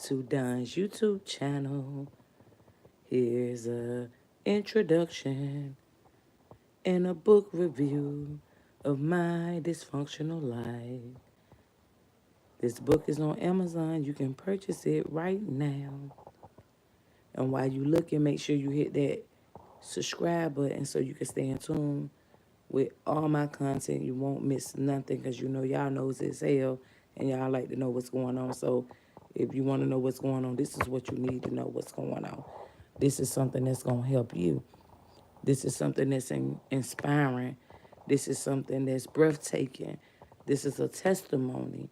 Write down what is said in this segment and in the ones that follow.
to Don's YouTube channel. Here's a introduction and a book review of my dysfunctional life. This book is on Amazon. You can purchase it right now. And while you looking, make sure you hit that subscribe button so you can stay in tune with all my content. You won't miss nothing because you know y'all knows as hell and y'all like to know what's going on. So if you want to know what's going on, this is what you need to know what's going on. This is something that's going to help you. This is something that's inspiring. This is something that's breathtaking. This is a testimony.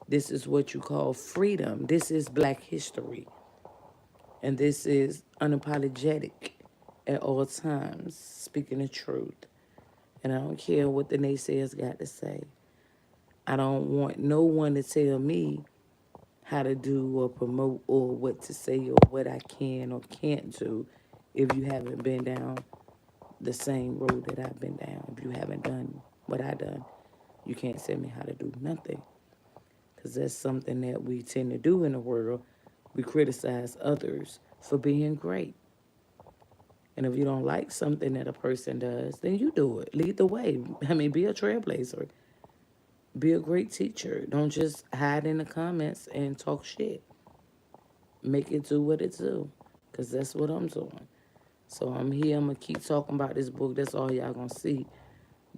This is what you call freedom. This is Black history. And this is unapologetic at all times, speaking the truth. And I don't care what the naysayers got to say. I don't want no one to tell me how to do or promote or what to say or what I can or can't do if you haven't been down the same road that I've been down. If you haven't done what I done, you can't tell me how to do nothing. Because that's something that we tend to do in the world. We criticize others for being great. And if you don't like something that a person does, then you do it. Lead the way. I mean, be a trailblazer. Be a great teacher. Don't just hide in the comments and talk shit. Make it do what it do. Because that's what I'm doing. So I'm here. I'm going to keep talking about this book. That's all y'all going to see.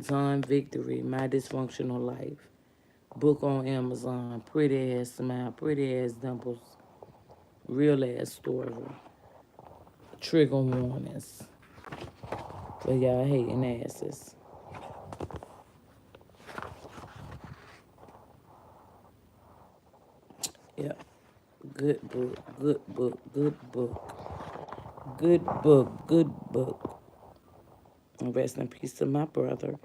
Dawn Victory, My Dysfunctional Life. Book on Amazon. Pretty ass smile. Pretty ass dimples. Real ass story. Trigger warnings for y'all hating asses. Yep. Good book. Good book. Good book. Good book. Good book. And rest in peace to my brother.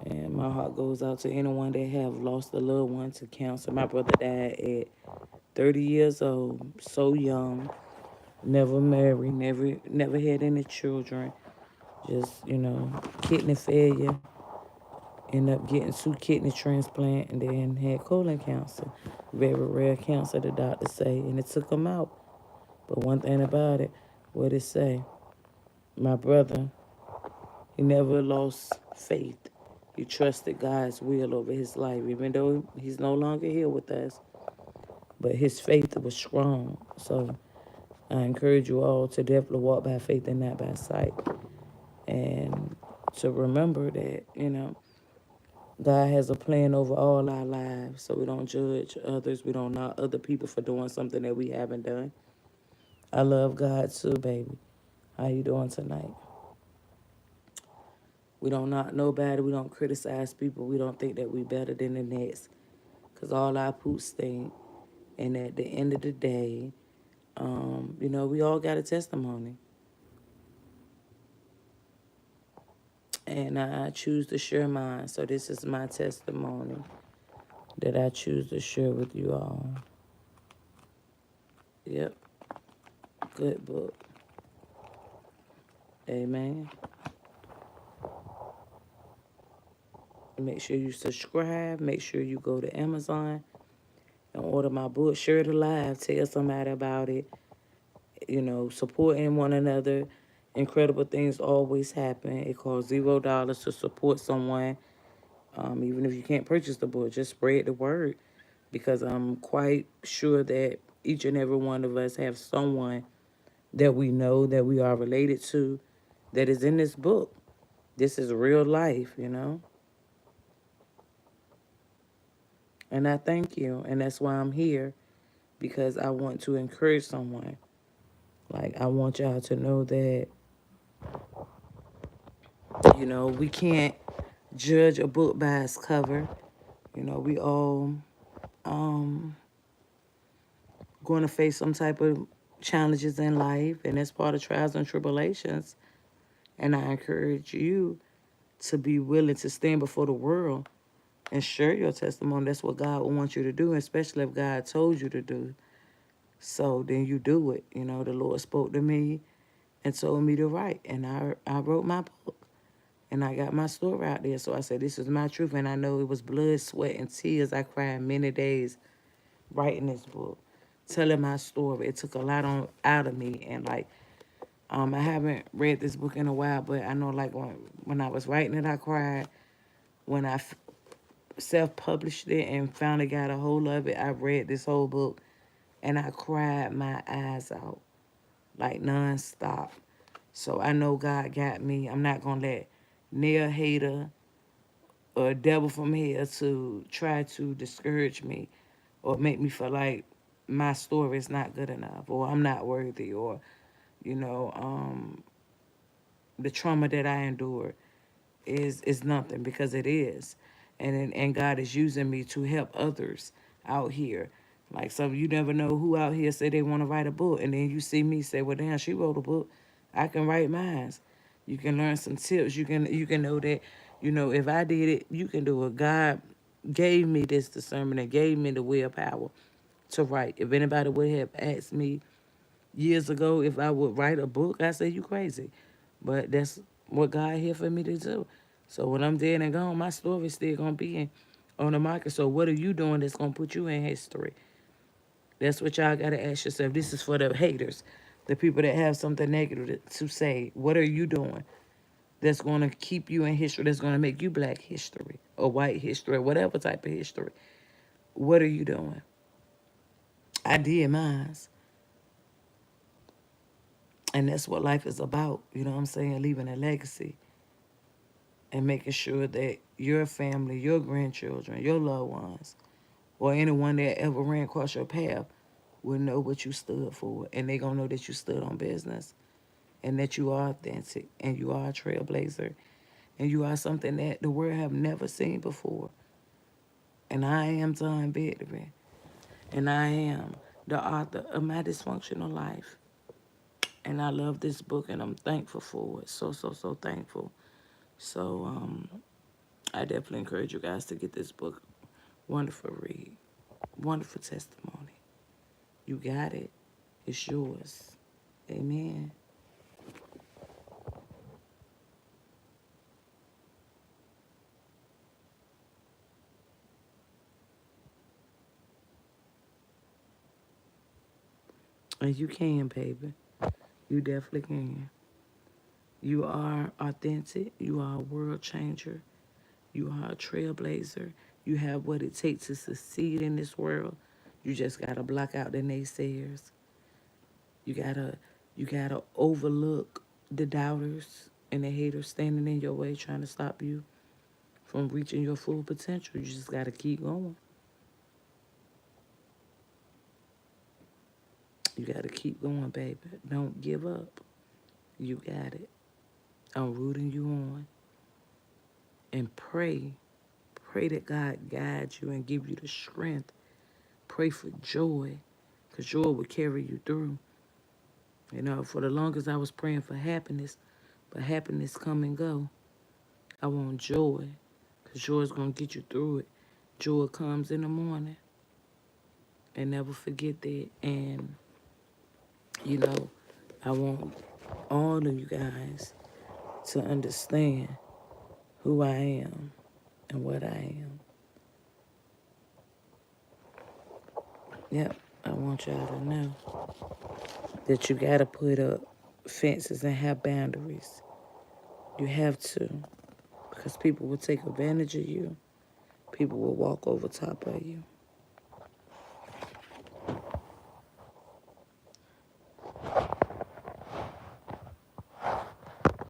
And my heart goes out to anyone that have lost a loved one to cancer. My brother died at 30 years old, so young, never married, never had any children. Just, kidney failure. Ended up getting 2 kidney transplant and then had colon cancer. Very rare cancer, the doctor say, and it took him out. But one thing about it, what it say, my brother, he never lost faith. He trusted God's will over his life, even though he's no longer here with us. But his faith was strong. So I encourage you all to definitely walk by faith and not by sight. And to remember that, God has a plan over all our lives. So we don't judge others. We don't knock other people for doing something that we haven't done. I love God too, baby. How you doing tonight? We don't knock nobody. We don't criticize people. We don't think that we better than the next. Because all our poops stink. And at the end of the day, we all got a testimony. And I choose to share mine. So this is my testimony that I choose to share with you all. Yep. Good book. Amen. Make sure you subscribe. Make sure you go to Amazon and order my book. Share it alive. Tell somebody about it. Supporting one another. Incredible things always happen. It costs $0 to support someone. Even if you can't purchase the book, just spread the word. Because I'm quite sure that each and every one of us have someone that we know, that we are related to, that is in this book. This is real life, And I thank you. And that's why I'm here, because I want to encourage someone. Like, I want y'all to know that, we can't judge a book by its cover. We all going to face some type of challenges in life, and that's part of trials and tribulations. And I encourage you to be willing to stand before the world and share your testimony. That's what God wants you to do, especially if God told you to do. So then you do it. The Lord spoke to me and told me to write, and I wrote my book. And I got my story out there. So I said, this is my truth. And I know it was blood, sweat, and tears. I cried many days writing this book telling my story. It took a lot out of me, and like I haven't read this book in a while, but I know like when I was writing it, I cried. When I self-published it and finally got a hold of it, I read this whole book, and I cried my eyes out like nonstop. So I know God got me. I'm not gonna let near hater or devil from here to try to discourage me or make me feel like my story is not good enough or I'm not worthy or you know the trauma that I endured is nothing because it is, and God is using me to help others out here. Like some you never know who out here say they want to write a book, and then you see me say, "Well, damn, she wrote a book. I can write mine." You can learn some tips. You can know that, if I did it, you can do it. God gave me this discernment and gave me the willpower to write. If anybody would have asked me years ago if I would write a book, I say you crazy. But that's what God here for me to do. So when I'm dead and gone, my story's still gonna be on the market. So what are you doing that's gonna put you in history? That's what y'all gotta ask yourself. This is for the haters, the people that have something negative to say. What are you doing that's gonna keep you in history? That's gonna make you Black history or white history or whatever type of history. What are you doing? I did mine. And that's what life is about, you know what I'm saying? Leaving a legacy and making sure that your family, your grandchildren, your loved ones, or anyone that ever ran across your path will know what you stood for. And they going to know that you stood on business and that you are authentic and you are a trailblazer and you are something that the world have never seen before. And I am John Victory. And I am the author of My Dysfunctional Life. And I love this book and I'm thankful for it. So, so, so thankful. So I definitely encourage you guys to get this book. Wonderful read. Wonderful testimony. You got it. It's yours. Amen. And you can, baby. You definitely can. You are authentic. You are a world changer. You are a trailblazer. You have what it takes to succeed in this world. You just gotta block out the naysayers. You gotta overlook the doubters and the haters standing in your way trying to stop you from reaching your full potential. You just gotta keep going. You gotta keep going, baby. Don't give up. You got it. I'm rooting you on. And pray. Pray that God guides you and give you the strength. Pray for joy, because joy will carry you through. For the longest I was praying for happiness, but happiness come and go. I want joy, because joy is going to get you through it. Joy comes in the morning. And never forget that. And, I want all of you guys to understand who I am and what I am. Yep, I want y'all to know that you got to put up fences and have boundaries. You have to, because people will take advantage of you. People will walk over top of you.